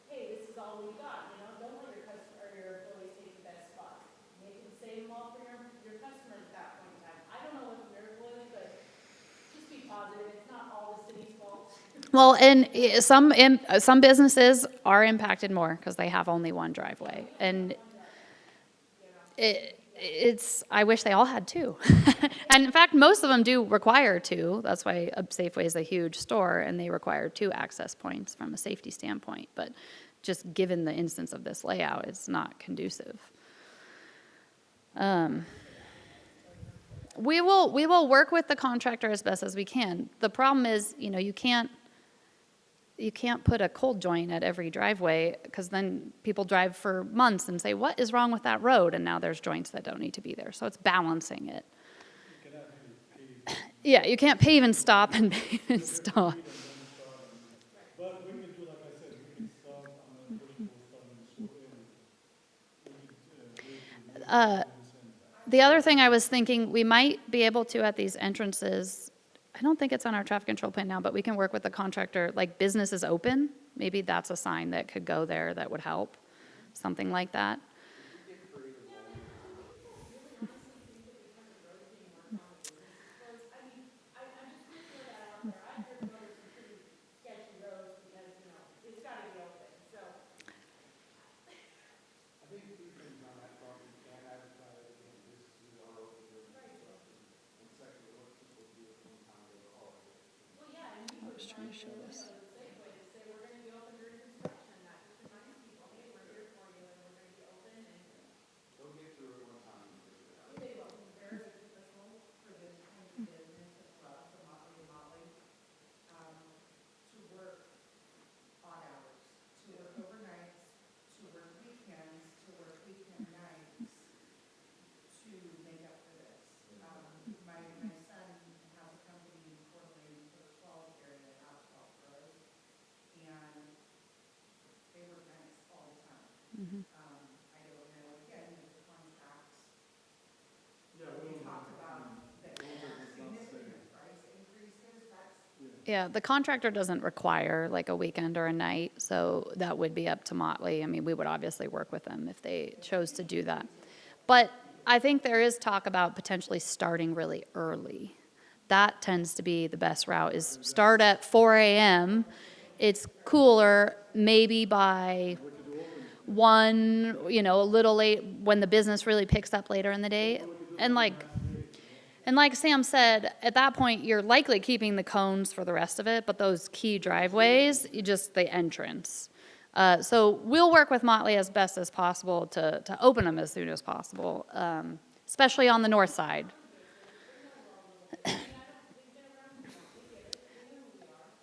hey, this is all we've got, you know? Don't let your customer, or your employees take the best spots. Make them save them all for your customers at that point in time. I don't know what the miracle is, but just be positive. It's not all the city's fault. Well, and some businesses are impacted more because they have only one driveway, and I wish they all had two. And in fact, most of them do require two. That's why Safeway is a huge store, and they require two access points from a safety standpoint. But just given the instance of this layout, it's not conducive. We will work with the contractor as best as we can. The problem is, you know, you can't put a cold joint at every driveway, because then people drive for months and say, what is wrong with that road? And now there's joints that don't need to be there. So it's balancing it. Yeah, you can't pave and stop and pave and stop. But we can do, like I said, we can start, and then push for starting to sort in. The other thing I was thinking, we might be able to at these entrances, I don't think it's on our traffic control plan now, but we can work with the contractor, like business is open. Maybe that's a sign that could go there that would help, something like that. I think two things on that front, we can advertise, you know, businesses are open during construction. And secondly, what people do at one time they call it. I was trying to show this. They'll get through it one time and figure it out. To work odd hours, to work overnights, to work weekends, to work weekend nights, to make up for this. My son has a company coordinating for the 12 area, out 12 rows, and they work nights all the time. I don't know, again, with the contracts, we talked about that significant price increases, that's Yeah, the contractor doesn't require like a weekend or a night, so that would be up to Motley. I mean, we would obviously work with them if they chose to do that. But I think there is talk about potentially starting really early. That tends to be the best route, is start at 4 a.m. It's cooler, maybe by 1, you know, a little late when the business really picks up later in the day. And like Sam said, at that point, you're likely keeping the cones for the rest of it, but those key driveways, the entrance. So we'll work with Motley as best as possible to open them as soon as possible, especially on the north side.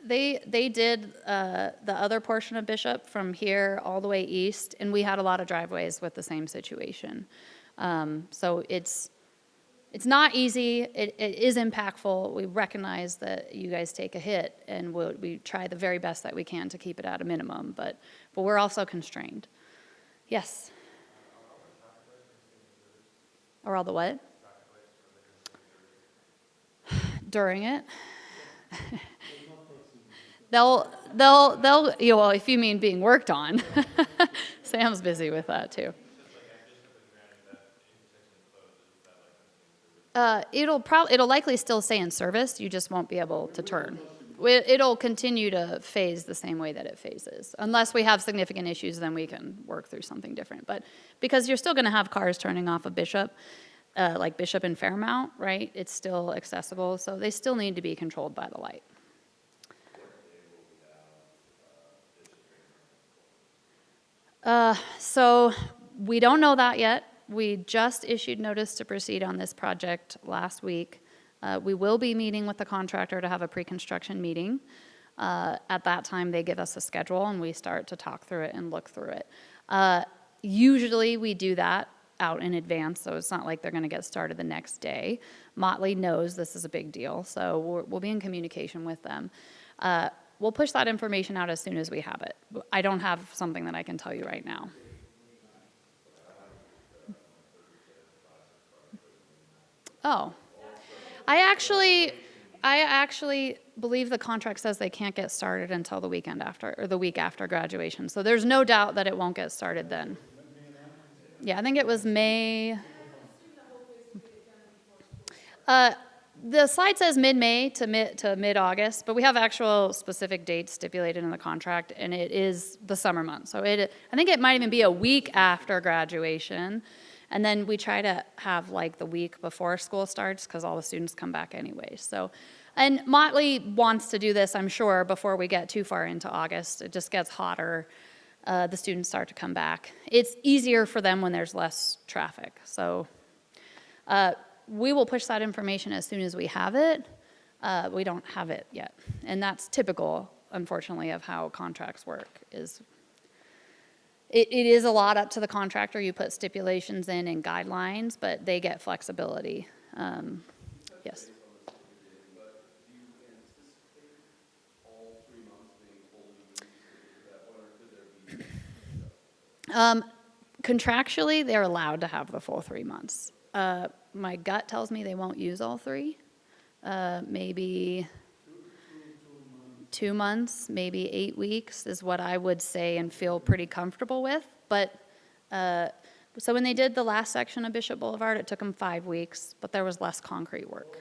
They did the other portion of Bishop from here all the way east, and we had a lot of driveways with the same situation. So it's not easy. It is impactful. We recognize that you guys take a hit, and we try the very best that we can to keep it at a minimum, but we're also constrained. Yes? Or all the what? During it? They'll, you know, well, if you mean being worked on. Sam's busy with that too. It'll likely still stay in service. You just won't be able to turn. It'll continue to phase the same way that it phases. Unless we have significant issues, then we can work through something different. But because you're still going to have cars turning off of Bishop, like Bishop and Fairmount, right? It's still accessible, so they still need to be controlled by the light. So we don't know that yet. We just issued notice to proceed on this project last week. We will be meeting with the contractor to have a pre-construction meeting. At that time, they give us a schedule, and we start to talk through it and look through it. Usually, we do that out in advance, so it's not like they're going to get started the next day. Motley knows this is a big deal, so we'll be in communication with them. We'll push that information out as soon as we have it. I don't have something that I can tell you right now. Oh, I actually believe the contract says they can't get started until the weekend after, or the week after graduation. So there's no doubt that it won't get started then. Yeah, I think it was May. The slide says mid-May to mid-August, but we have actual specific dates stipulated in the contract, and it is the summer month. So I think it might even be a week after graduation, and then we try to have like the week before school starts because all the students come back anyway. So, and Motley wants to do this, I'm sure, before we get too far into August. It just gets hotter. The students start to come back. It's easier for them when there's less traffic. So. We will push that information as soon as we have it. We don't have it yet. And that's typical, unfortunately, of how contracts work. It is a lot up to the contractor. You put stipulations in and guidelines, but they get flexibility. Yes. But do you anticipate all 3 months being fully used? Is that, or could there be? Contractually, they're allowed to have the full 3 months. My gut tells me they won't use all 3. Maybe 2 months, maybe 8 weeks is what I would say and feel pretty comfortable with. But so when they did the last section of Bishop Boulevard, it took them 5 weeks, but there was less concrete work.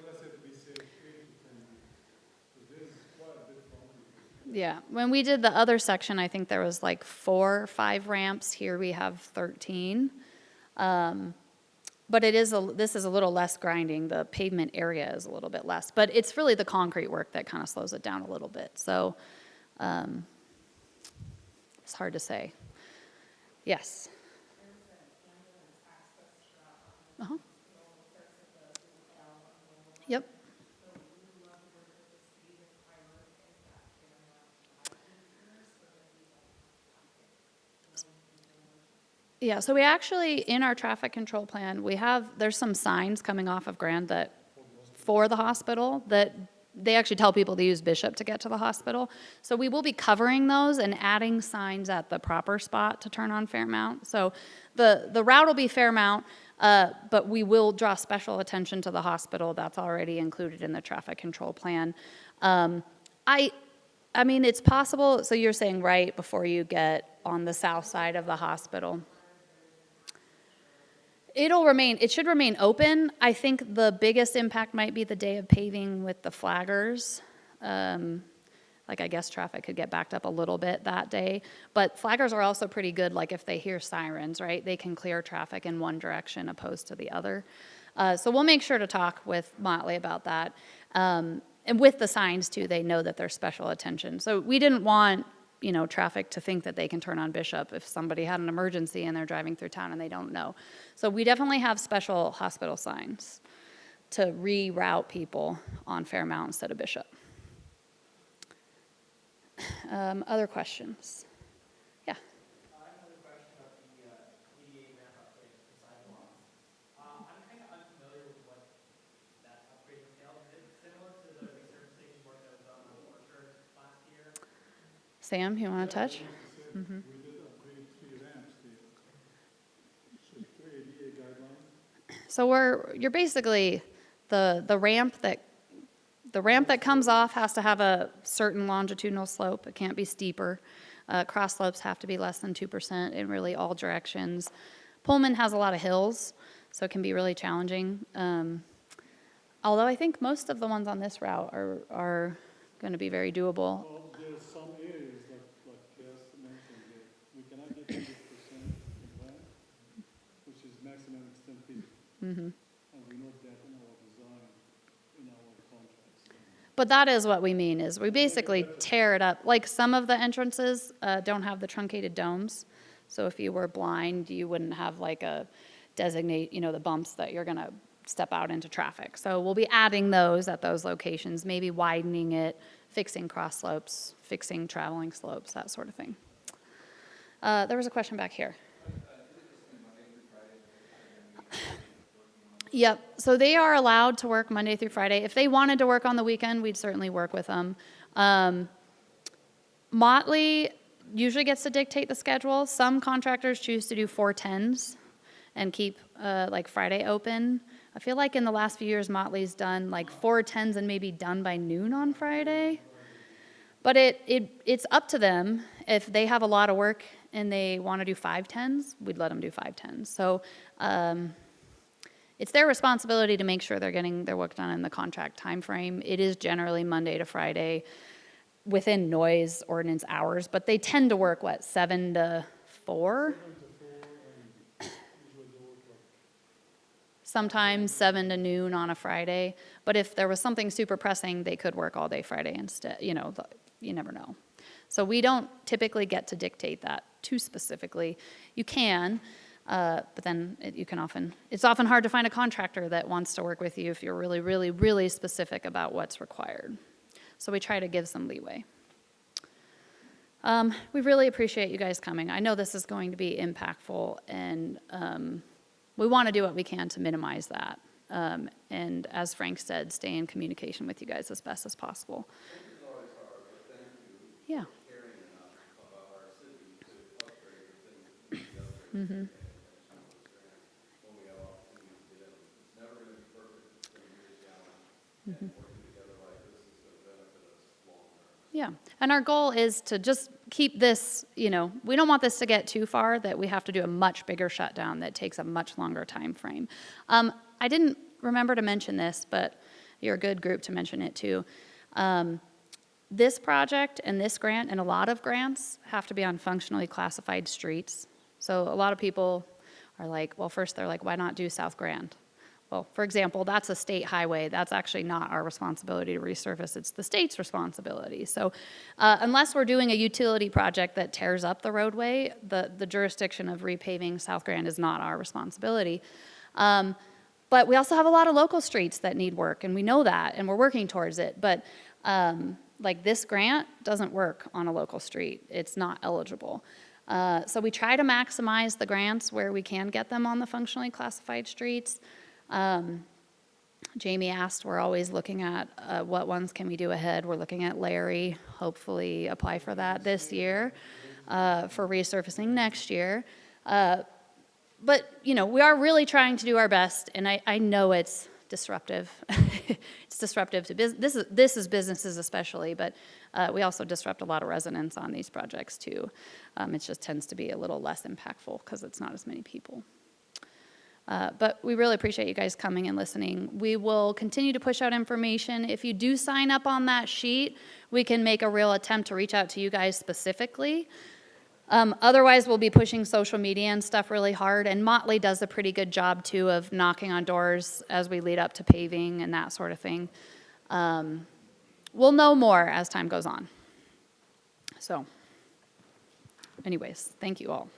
Yeah, when we did the other section, I think there was like 4 or 5 ramps. Here we have 13. But this is a little less grinding. The pavement area is a little bit less. But it's really the concrete work that kind of slows it down a little bit. So it's hard to say. Yes? Uh-huh. Yep. Yeah, so we actually, in our traffic control plan, there's some signs coming off of Grand that, for the hospital, that they actually tell people to use Bishop to get to the hospital. So we will be covering those and adding signs at the proper spot to turn on Fairmount. So the route will be Fairmount, but we will draw special attention to the hospital. That's already included in the traffic control plan. I mean, it's possible, so you're saying right before you get on the south side of the hospital. It should remain open. I think the biggest impact might be the day of paving with the flaggers. Like I guess traffic could get backed up a little bit that day. But flaggers are also pretty good, like if they hear sirens, right? They can clear traffic in one direction opposed to the other. So we'll make sure to talk with Motley about that. And with the signs too, they know that there's special attention. So we didn't want traffic to think that they can turn on Bishop if somebody had an emergency and they're driving through town and they don't know. So we definitely have special hospital signs to reroute people on Fairmount instead of Bishop. Other questions? Yeah. I have another question about the ADA ramp upgrade for sidewalks. I'm kind of unfamiliar with what that upgrade entails. Is it similar to the resurfacing work that was done on Orchard last year? Sam, you want to touch? Mm-hmm. We did upgrade 3 ramps there. So 3 ADA guidelines. So you're basically the ramp that comes off has to have a certain longitudinal slope. It can't be steeper. Cross slopes have to be less than 2% in really all directions. Pullman has a lot of hills, so it can be really challenging. Although I think most of the ones on this route are going to be very doable. Well, there are some areas like Cass mentioned that we cannot get 100% compliant, which is maximum extent feasible. Mm-hmm. And we know that in our design, in our contracts. But that is what we mean, is we basically tear it up. Like some of the entrances don't have the truncated domes. So if you were blind, you wouldn't have like a designate, the bumps that you're going to step out into traffic. So we'll be adding those at those locations, maybe widening it, fixing cross slopes, fixing traveling slopes, that sort of thing. There was a question back here. Yep, so they are allowed to work Monday through Friday. If they wanted to work on the weekend, we'd certainly work with them. Motley usually gets to dictate the schedule. Some contractors choose to do 410s, and keep like Friday open. I feel like in the last few years, Motley's done like 4 10s and maybe done by noon on Friday. But it's up to them. If they have a lot of work and they want to do 5 10s, we'd let them do 5 10s. So it's their responsibility to make sure they're getting their work done in the contract time frame. It is generally Monday to Friday within noise ordinance hours, but they tend to work, 7 to 4? Sometimes 7 to noon on a Friday. But if there was something super pressing, they could work all day Friday instead. You never know. So we don't typically get to dictate that too specifically. You can, but then it's often hard to find a contractor that wants to work with you if you're really, really, really specific about what's required. So we try to give some leeway. We really appreciate you guys coming. I know this is going to be impactful, and we want to do what we can to minimize that. And as Frank said, stay in communication with you guys as best as possible. It's always hard, but thank you Yeah. for caring enough about our city to upgrade the things that need to be upgraded. And some of those grants, when we have opportunities to get in, it's never going to be perfect. It's going to be a challenge. And working together like this is going to benefit us long term. Yeah, and our goal is to just keep this, we don't want this to get too far that we have to do a much bigger shutdown that takes a much longer time frame. I didn't remember to mention this, but you're a good group to mention it too. This project and this grant and a lot of grants have to be on functionally classified streets. So a lot of people are like, well, first they're like, why not do South Grand? Well, for example, that's a state highway. That's actually not our responsibility to resurface. It's the state's responsibility. So unless we're doing a utility project that tears up the roadway, the jurisdiction of repaving South Grand is not our responsibility. But we also have a lot of local streets that need work, and we know that, and we're working towards it. But like this grant doesn't work on a local street. It's not eligible. So we try to maximize the grants where we can get them on the functionally classified streets. Jamie asked, we're always looking at what ones can we do ahead. We're looking at Larry, hopefully apply for that this year, for resurfacing next year. But, we are really trying to do our best, and I know it's disruptive. It's disruptive to business. This is businesses especially, but we also disrupt a lot of residents on these projects too. It just tends to be a little less impactful because it's not as many people. But we really appreciate you guys coming and listening. We will continue to push out information. If you do sign up on that sheet, we can make a real attempt to reach out to you guys specifically. Otherwise, we'll be pushing social media and stuff really hard. And Motley does a pretty good job, too, of knocking on doors as we lead up to paving and that sort of thing. We'll know more as time goes on. So, anyways, thank you all.